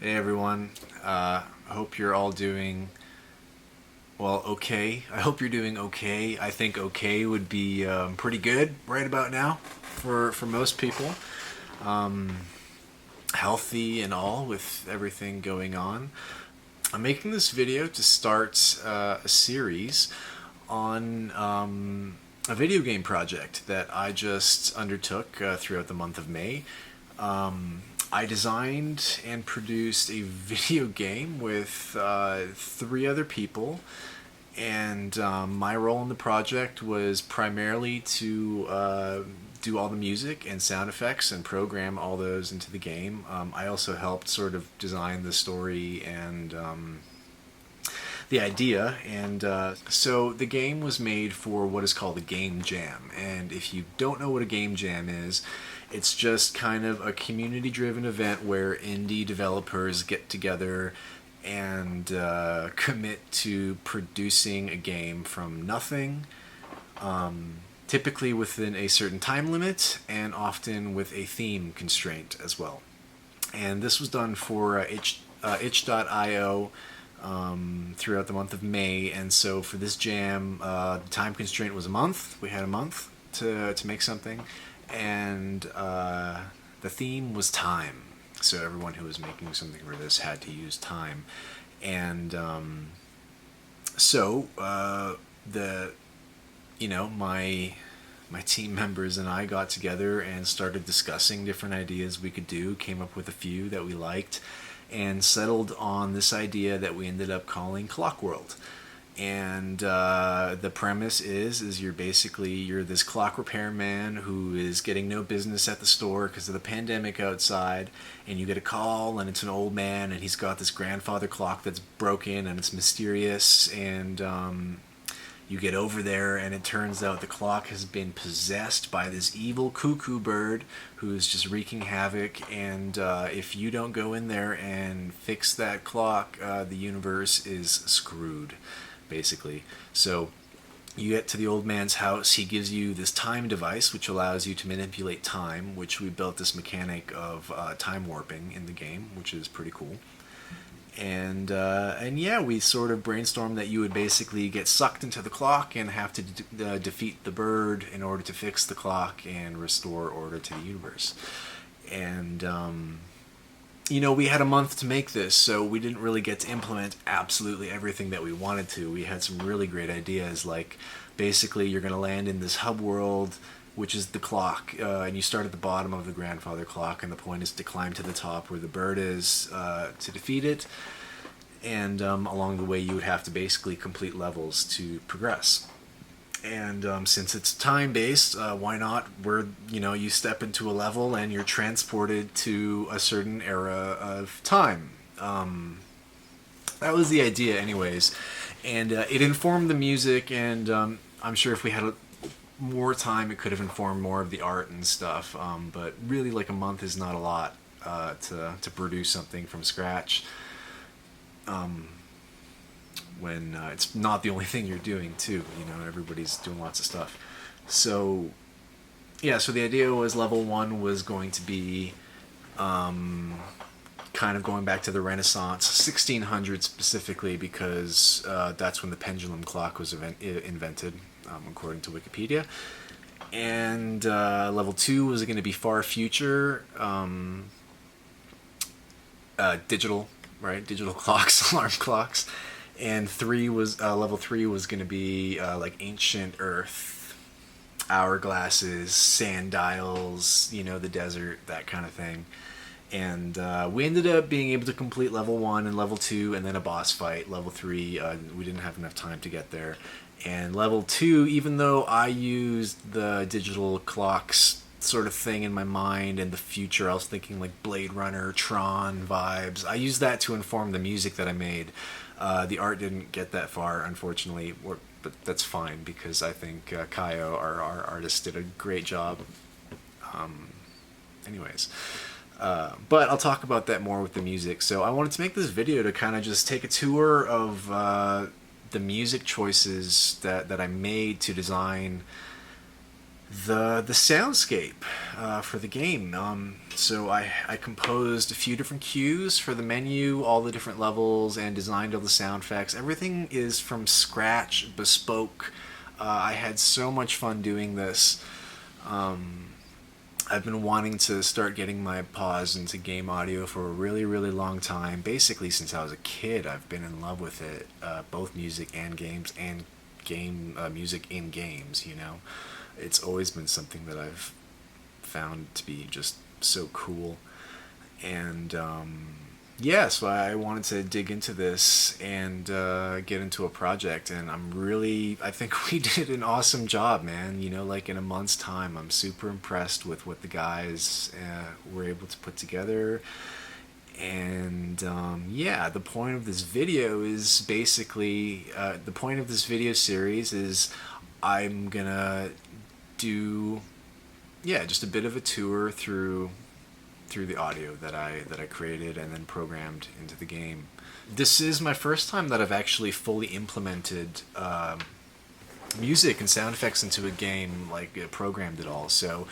Hey everyone, I hope you're all doing, well, okay. I hope you're doing okay. I think okay would be pretty good right about now for most people. Healthy and all with everything going on. I'm making this video to start a series on a video game project that I just undertook throughout the month of May. I designed and produced a video game with three other people, and my role in the project was primarily to do all the music and sound effects and program all those into the game. I also helped sort of design the story and the idea, and so the game was made for what is called a game jam. And if you don't know what a game jam is, it's just kind of a community-driven event where indie developers get together and commit to producing a game from nothing, typically within a certain time limit and often with a theme constraint as well. And this was done for itch.io throughout the month of May. And so for this jam, the time constraint was a month. We had a month to make something. And the theme was time. So everyone who was making something for this had to use time. And so the my team members and I got together and started discussing different ideas we could do, came up with a few that we liked, and settled on this idea that we ended up calling ClockWorld. And the premise is you're this clock repairman who is getting no business at the store because of the pandemic outside, and you get a call and it's an old man and he's got this grandfather clock that's broken and it's mysterious, and you get over there and it turns out the clock has been possessed by this evil cuckoo bird who's just wreaking havoc, and if you don't go in there and fix that clock, the universe is screwed, basically. So you get to the old man's house, he gives you this time device which allows you to manipulate time, which we built this mechanic of time warping in the game, which is pretty cool. And yeah, we sort of brainstormed that you would basically get sucked into the clock and have to defeat the bird in order to fix the clock and restore order to the universe. And we had a month to make this, so we didn't really get to implement absolutely everything that we wanted to. We had some really great ideas, like basically you're going to land in this hub world, which is the clock, and you start at the bottom of the grandfather clock, and the point is to climb to the top where the bird is to defeat it, and along the way you would have to basically complete levels to progress. And since it's time-based, why not? You step into a level and you're transported to a certain era of time. That was the idea anyways, and it informed the music, and I'm sure if we had more time it could have informed more of the art and stuff, but really, like, a month is not a lot to produce something from scratch when it's not the only thing you're doing too. Everybody's doing lots of stuff. So yeah, so the idea was level 1 was going to be kind of going back to the Renaissance, 1600 specifically, because that's when the pendulum clock was invented, according to Wikipedia. And level 2 was going to be far future, digital, right? Digital clocks, alarm clocks. And level 3 was going to be like ancient Earth, hourglasses, sand dials, the desert, that kind of thing. And we ended up being able to complete level 1 and level 2, and then a boss fight. Level 3, we didn't have enough time to get there. And level 2, even though I used the digital clocks sort of thing in my mind and the future, I was thinking like Blade Runner, Tron vibes. I used that to inform the music that I made. The art didn't get that far, unfortunately, but that's fine, because I think Kyo, our artist, did a great job. Anyways. But I'll talk about that more with the music. So I wanted to make this video to kind of just take a tour of the music choices that I made to design the soundscape for the game. So I composed a few different cues for the menu, all the different levels, and designed all the sound effects. Everything is from scratch, bespoke. I had so much fun doing this. I've been wanting to start getting my paws into game audio for a really, really long time. Basically, since I was a kid, I've been in love with it, both music and games, and music in games. It's always been something that I've found to be just so cool. And yeah, so I wanted to dig into this and get into a project, and I think we did an awesome job, man. Like in a month's time, I'm super impressed with what the guys were able to put together. And yeah, the point of this video is basically, the point of this video series is I'm gonna do, yeah, just a bit of a tour through the audio that I created and then programmed into the game. This is my first time that I've actually fully implemented music and sound effects into a game, like programmed it all. So,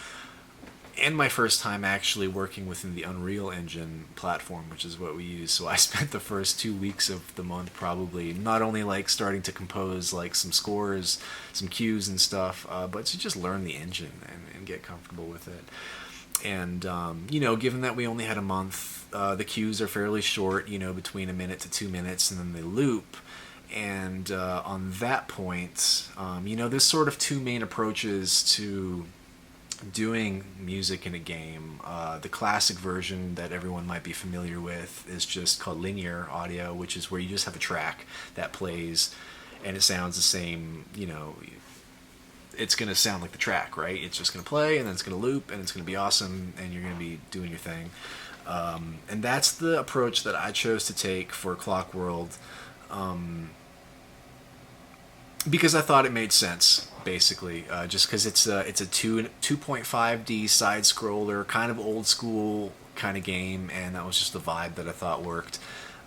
and my first time actually working within the Unreal Engine platform, which is what we use. So I spent the first 2 weeks of the month probably not only like starting to compose like some scores, some cues and stuff, but to just learn the engine and get comfortable with it. And given that we only had a month, the cues are fairly short, between 1 minute to 2 minutes, and then they loop. And on that point, there's sort of two main approaches to doing music in a game. The classic version that everyone might be familiar with is just called linear audio, which is where you just have a track that plays and it sounds the same. It's going to sound like the track, right? It's just going to play and then it's going to loop and it's going to be awesome and you're going to be doing your thing. And that's the approach that I chose to take for ClockWorld, because I thought it made sense, basically, just because it's a 2.5D side scroller, kind of old school kind of game, and that was just the vibe that I thought worked.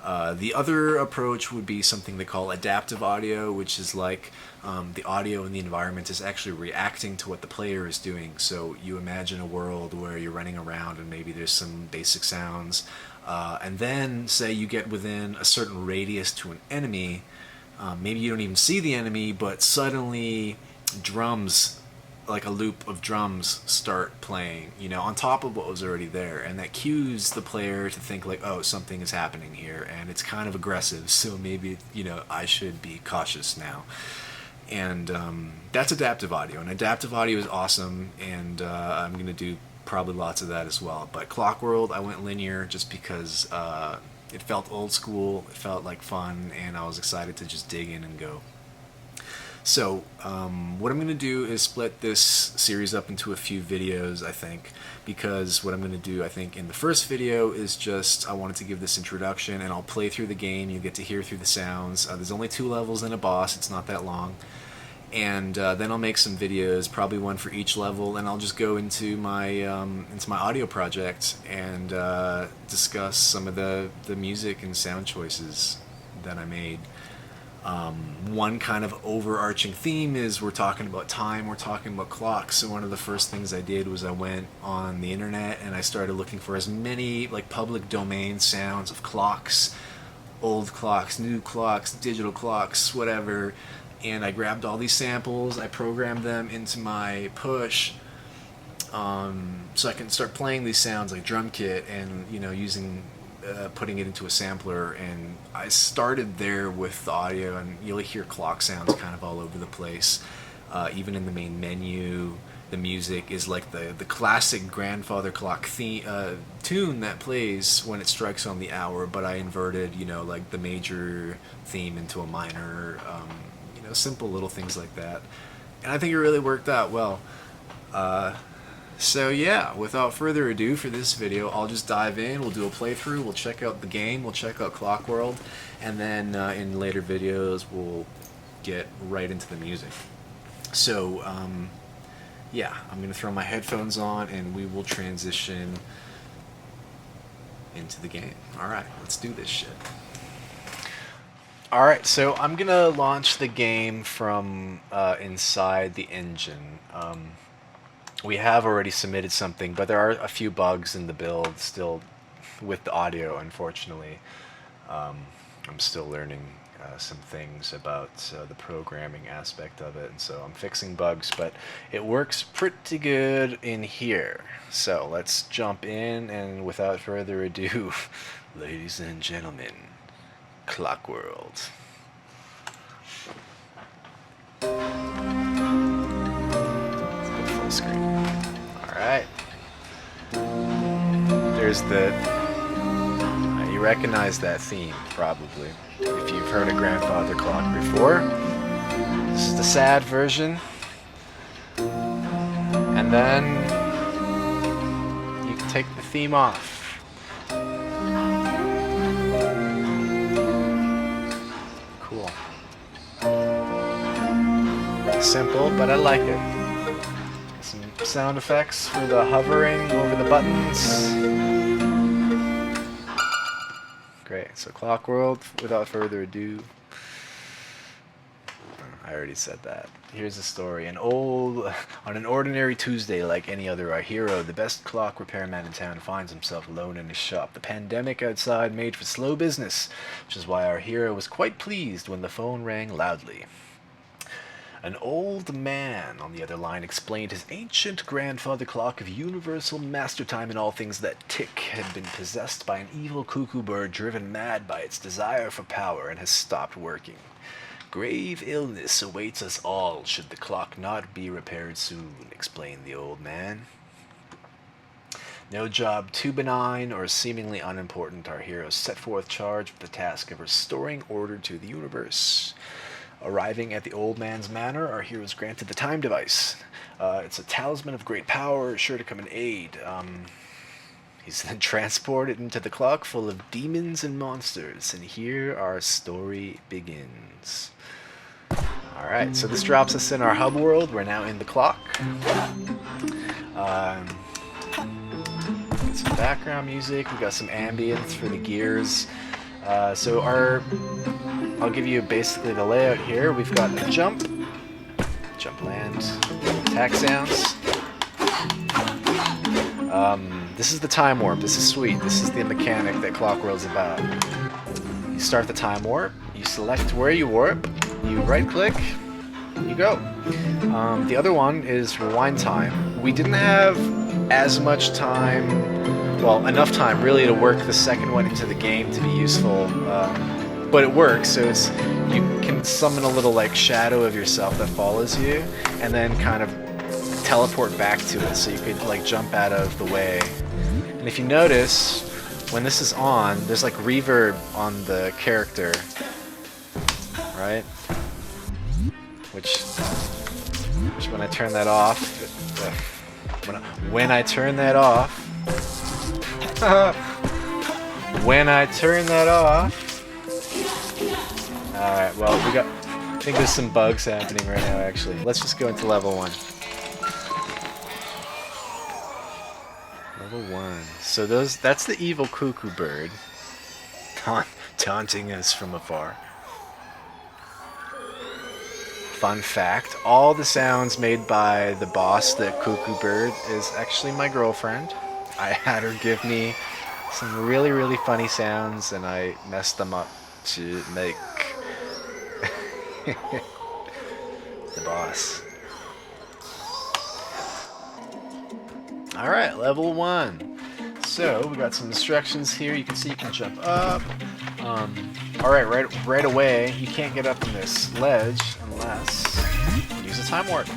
The other approach would be something they call adaptive audio, which is like the audio in the environment is actually reacting to what the player is doing. So you imagine a world where you're running around and maybe there's some basic sounds, and then say you get within a certain radius to an enemy. Maybe you don't even see the enemy, but suddenly drums, like a loop of drums, start playing, on top of what was already there. And that cues the player to think like, oh, something is happening here. And it's kind of aggressive, so maybe, I should be cautious now. And that's adaptive audio. And adaptive audio is awesome, and I'm going to do probably lots of that as well. But ClockWorld, I went linear just because it felt old school, it felt like fun, and I was excited to just dig in and go. So what I'm going to do is split this series up into a few videos, I think, because what I'm going to do, I think, in the first video is just, I wanted to give this introduction, and I'll play through the game. You get to hear through the sounds. There's only 2 levels and a boss. It's not that long. And then I'll make some videos, probably one for each level, and I'll just go into my audio project and discuss some of the music and sound choices that I made. One kind of overarching theme is we're talking about time, we're talking about clocks. So one of the first things I did was I went on the internet and I started looking for as many like public domain sounds of clocks, old clocks, new clocks, digital clocks, whatever. And I grabbed all these samples, I programmed them into my push, so I can start playing these sounds like drum kit and using putting it into a sampler. And I started there with the audio, and you'll hear clock sounds kind of all over the place. Even in the main menu, the music is like the classic grandfather clock tune that plays when it strikes on the hour, but I inverted like the major theme into a minor. Simple little things like that, and I think it really worked out well. So yeah, without further ado, for this video I'll just dive in, we'll do a playthrough, we'll check out the game, we'll check out ClockWorld, and then in later videos we'll get right into the music. So yeah, I'm gonna throw my headphones on and we will transition into the game. Alright, let's do this shit. Alright, so I'm gonna launch the game from inside the engine. we have already submitted something, but there are a few bugs in the build still with the audio, unfortunately. I'm still learning some things about the programming aspect of it, and so I'm fixing bugs, but it works pretty good in here. So let's jump in, and without further ado, ladies and gentlemen, ClockWorld. Full screen. Alright. There's the... you recognize that theme, probably, if you've heard a grandfather clock before. This is the sad version. And then you can take the theme off. Cool. Simple, but I like it. Some sound effects for the hovering over the buttons. Great. So ClockWorld, without further ado. I already said that. Here's the story. On an ordinary Tuesday like any other, our hero, the best clock repairman in town, finds himself alone in his shop. The pandemic outside made for slow business, which is why our hero was quite pleased when the phone rang loudly. An old man on the other line explained his ancient grandfather clock of universal master time in all things that tick had been possessed by an evil cuckoo bird driven mad by its desire for power and has stopped working. Grave illness awaits us all should the clock not be repaired soon, explained the old man. No job too benign or seemingly unimportant, our hero set forth charged with the task of restoring order to the universe. Arriving at the old man's manor, our hero is granted the time device. It's a talisman of great power, sure to come in aid. He's then transported into the clock full of demons and monsters, and here our story begins. Alright, so this drops us in our hub world. We're now in the clock. Get some background music, we got some ambience for the gears. I'll give you basically the layout here. We've got a jump land, attack sounds. This is the time warp. This is sweet. This is the mechanic that ClockWorld's about. You start the time warp, you select where you warp, you right click, you go. The other one is rewind time. We didn't have as much time, well, enough time really to work the second one into the game to be useful, but it works. So you can summon a little like shadow of yourself that follows you, and then kind of teleport back to it, so you could like jump out of the way. And if you notice, when this is on, there's like reverb on the character, right? Which when I turn that off, when I turn that off, alright, well, I think there's some bugs happening right now, actually. Let's just go into level 1. Level 1. So that's the evil cuckoo bird taunting us from afar. Fun fact, all the sounds made by the boss, the cuckoo bird, is actually my girlfriend. I had her give me some really, really funny sounds, and I messed them up to make the boss. Alright, level 1. So, we got some instructions here. You can see you can jump up. Alright, right away, you can't get up on this ledge unless you use a time warp.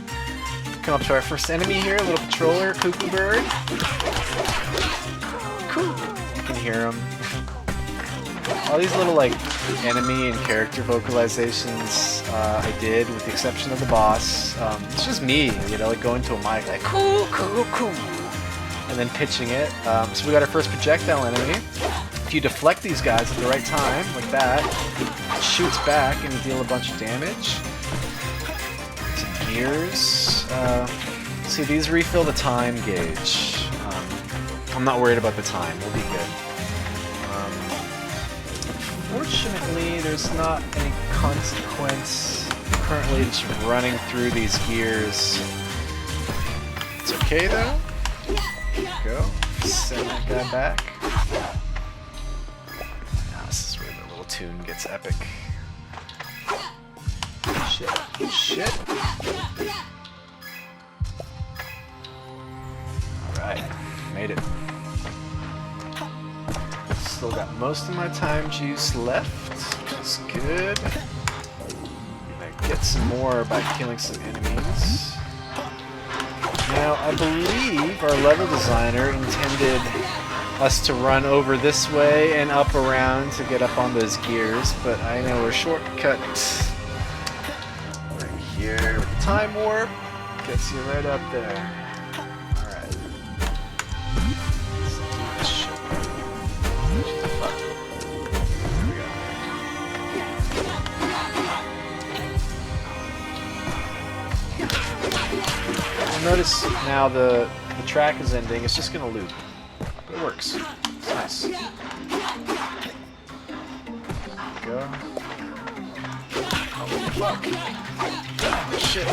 Come up to our first enemy here, a little controller, cuckoo bird. Cool. You can hear him. All these little like enemy and character vocalizations I did, with the exception of the boss. It's just me, you know, like going to a mic like cool, cool, cool, and then pitching it. So we got our first projectile enemy. If you deflect these guys at the right time, like that, it shoots back and you deal a bunch of damage. Some gears. See, these refill the time gauge. I'm not worried about the time. We'll be good. Fortunately, there's not any consequence currently just running through these gears. It's okay though. There you go. Send that guy back. Now this is where the little tune gets epic. Shit. Shit. Alright. Made it. Still got most of my time juice left, which is good. Gonna get some more by killing some enemies. Now, I believe our level designer intended us to run over this way and up around to get up on those gears, but I know a shortcut right here with the time warp gets you right up there. Alright. Notice now the track is ending. It's just gonna loop. But it works. It's nice. Go. Oh fuck! Oh, shit!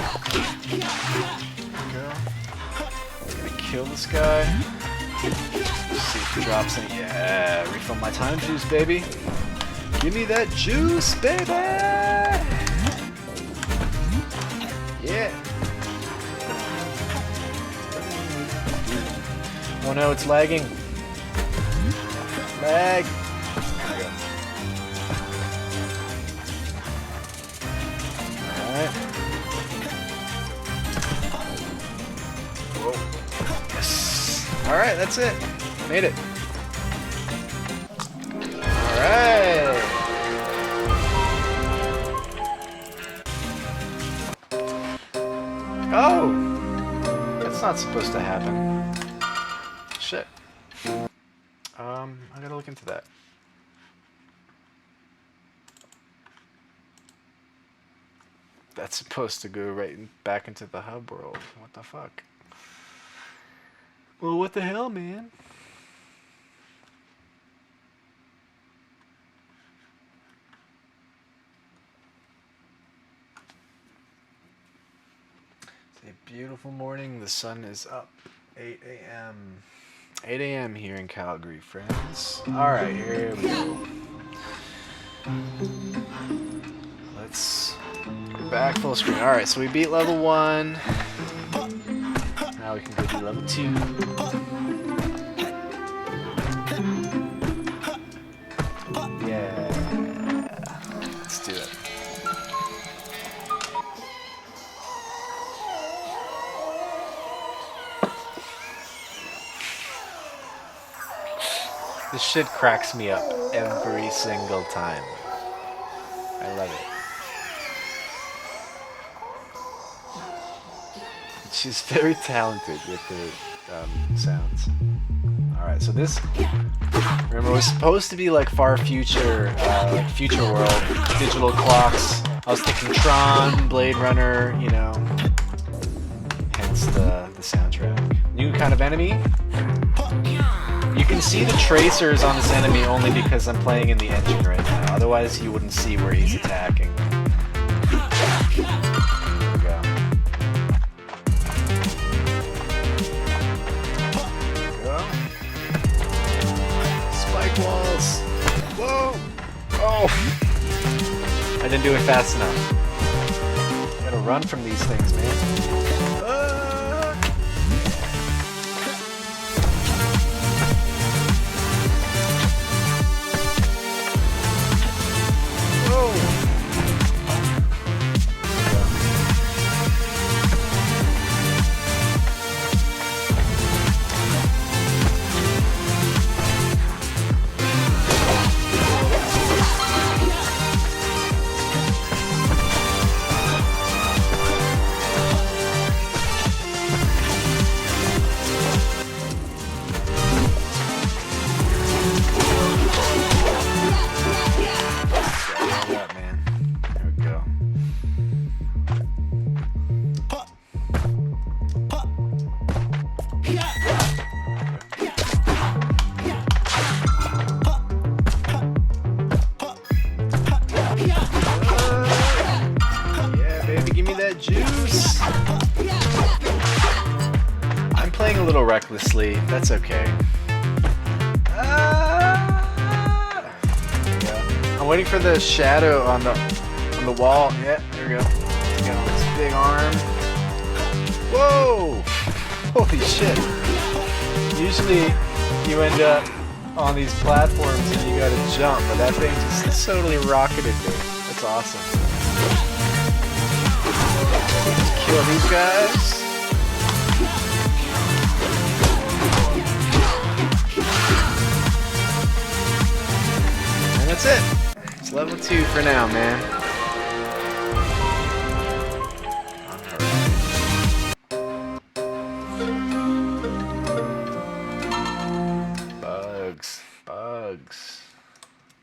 Go. I'm gonna kill this guy. See if he drops any. Yeah, refill my time juice, baby. Give me that juice, baby. Yeah. Oh no, it's lagging. Lag. There we go. Alright. Whoa. Yes. Alright, that's it. Made it. Alright. Oh! That's not supposed to happen. Shit. I gotta look into that. That's supposed to go right back into the hub world. What the fuck? Well, what the hell, man? It's a beautiful morning. The sun is up. 8 a.m. 8 a.m. here in Calgary, friends. Alright, here we go. Let's go back full screen. Alright, so we beat level 1. Now we can go do level 2. Yeah. Let's do it. This shit cracks me up every single time. I love it. She's very talented with the sounds. Alright, so this, remember, it was supposed to be like far future, like future world, digital clocks. I was thinking Tron, Blade Runner, you know, hence the soundtrack. New kind of enemy. You can see the tracers on this enemy only because I'm playing in the engine right now. Otherwise, you wouldn't see where he's attacking. There we go. There we go. Spike walls! Whoa! Oh! I didn't do it fast enough. Gotta run from these things, man. recklessly. That's okay. There we go. I'm waiting for the shadow on the wall. Yeah, there we go. He's got this big arm. Whoa! Holy shit! Usually you end up on these platforms and you gotta jump, but that thing just totally rocketed me. That's awesome. Let's kill these guys. And that's it. It's level 2 for now, man. Bugs.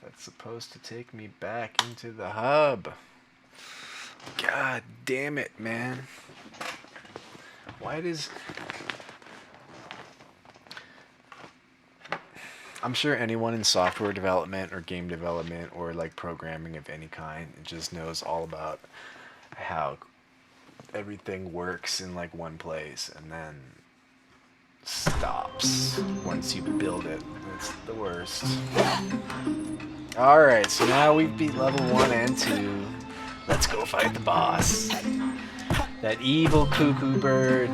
That's supposed to take me back into the hub. God damn it, man. Why does... I'm sure anyone in software development or game development or like programming of any kind just knows all about how everything works in like one place and then stops once you build it. It's the worst. Alright, so now we've beat level 1 and 2. Let's go fight the boss. That evil cuckoo bird.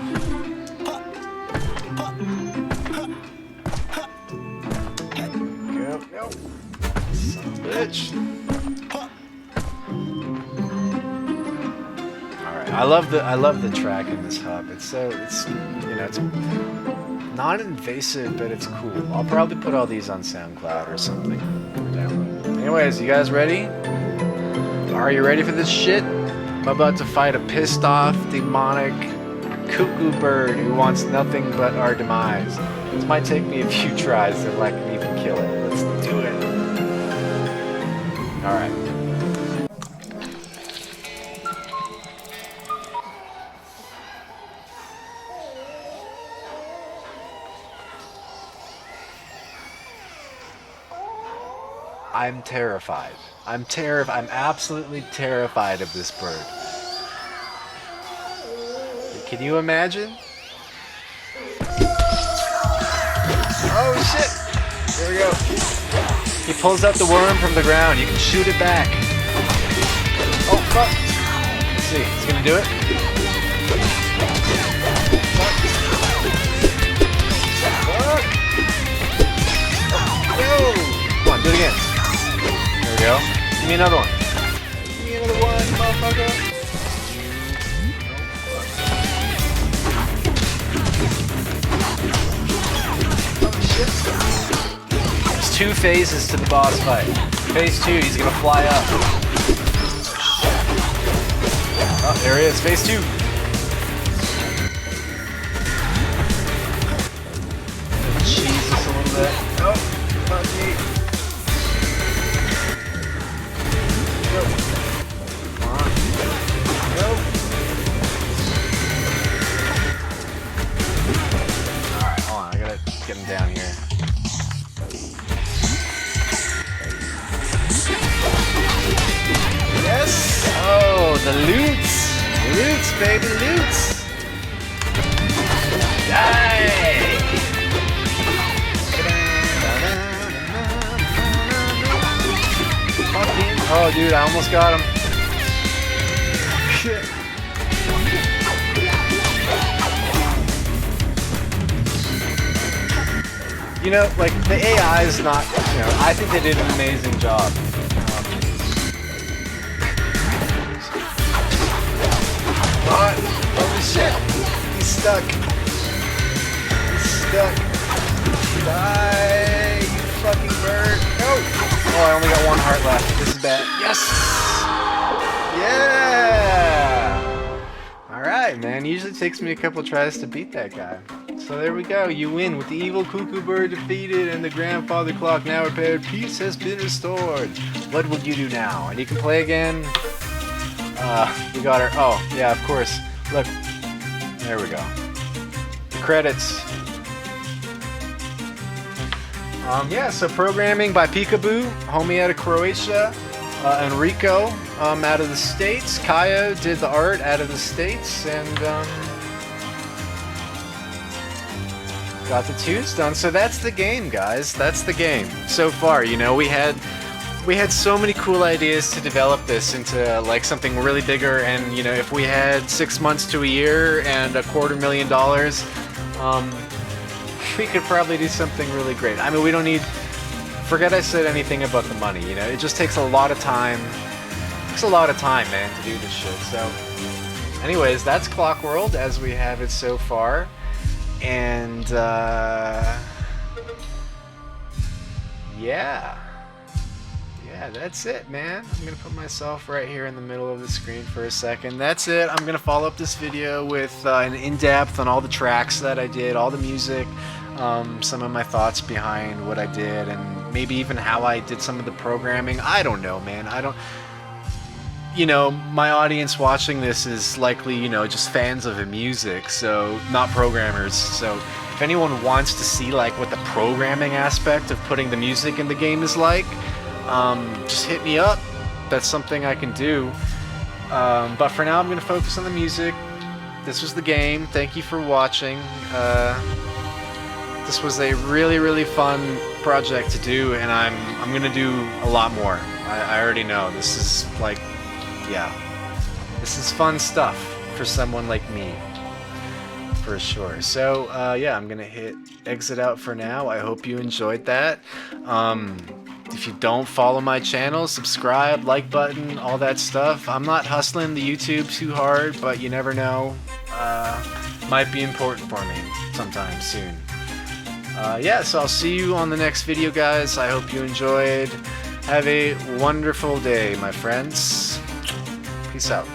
Go. No. Son of a bitch. Alright, I love the track in this hub. It's non-invasive, but it's cool. I'll probably put all these on SoundCloud or something. Download. Anyways, you guys ready? Are you ready for this shit? I'm about to fight a pissed off, demonic cuckoo bird who wants nothing but our demise. This might take me a few tries if I can even kill it. Let's do it. Alright. I'm terrified. I'm absolutely terrified of this bird. Can you imagine? Oh shit! There we go. He pulls out the worm from the ground. You can shoot it back. Oh fuck! Let's see. He's gonna do it. Fuck! Yo! Come on, do it again. There we go. Give me another one. Give me another one, motherfucker. Oh shit. There's 2 phases to the boss fight. Phase 2, he's gonna fly up. Oh, there he is. Phase 2. Jesus, a little bit. Oh, fuck me. Go. Come on. Go. Alright, hold on. I gotta get him down here. Yes! Oh, the loots! Loots, baby, loots! Die! Oh, dude, I almost got him. Shit. You know, like, the AI is not, you know, I think they did an amazing job. What? Holy shit. He's stuck. He's stuck. Die, you fucking bird. No! Oh, I only got 1 heart left. This is bad. Yes! Yeah! Alright, man. Usually takes me a couple tries to beat that guy. So there we go. You win with the evil cuckoo bird defeated and the grandfather clock now repaired. Peace has been restored. What would you do now? And you can play again. We got her. Oh, yeah, of course. Look. There we go. The credits. Yeah, so programming by Pikaboo, homie out of Croatia, Enrico out of the States, Kyo did the art out of the States, and Got the tunes done. So that's the game, guys. That's the game. So far, you know, we had so many cool ideas to develop this into like something really bigger, and you know, if we had 6 months to a year and $250,000, we could probably do something really great. I mean, we don't need, forget I said anything about the money, you know, it just takes a lot of time. It takes a lot of time, man, to do this shit. So anyways, that's ClockWorld as we have it so far. And yeah, that's it, man. I'm gonna put myself right here in the middle of the screen for a second. That's it. I'm gonna follow up this video with an in-depth on all the tracks that I did, all the music, some of my thoughts behind what I did, and maybe even how I did some of the programming. I don't know, man. I don't, you know, my audience watching this is likely, you know, just fans of the music, so not programmers. So if anyone wants to see like what the programming aspect of putting the music in the game is like, just hit me up. That's something I can do. But for now, I'm going to focus on the music. This was the game. Thank you for watching. This was a really, really fun project to do, and I'm going to do a lot more. I already know. This is like, yeah, this is fun stuff for someone like me, for sure. So yeah, I'm gonna hit exit out for now. I hope you enjoyed that. If you don't follow my channel, subscribe, like button, all that stuff. I'm not hustling the YouTube too hard, but you never know. Might be important for me sometime soon. Yeah, so I'll see you on the next video, guys. I hope you enjoyed. Have a wonderful day, my friends. Peace out.